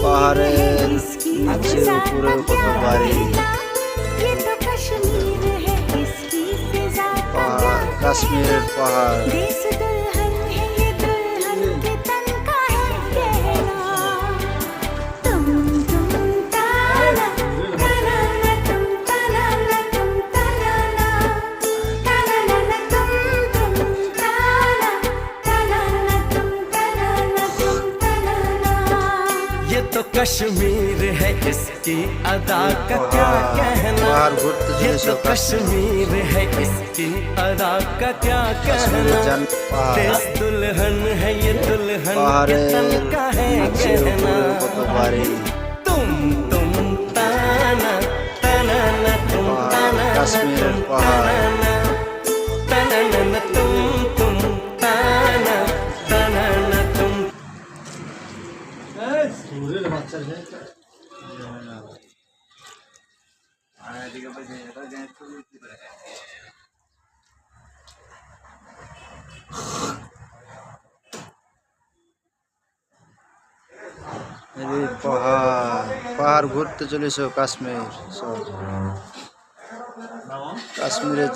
পাহাড়ের নিচের উপরে কত বাড়ি, কাশ্মীরের পাহাড়। ये तो कश्मीर है, इसकी अदा का क्या कहना। ये तो कश्मीर है, इसकी अदा का क्या कहना। देश दुल्हन है, ये दुल्हन के तन का है कहना। तुम ताना ताना ना, तुम ताना ताना ताना तुम ताना ताना ना तुम। পাহাড় ঘুরতে চলেছ কাশ্মীর, কাশ্মীরে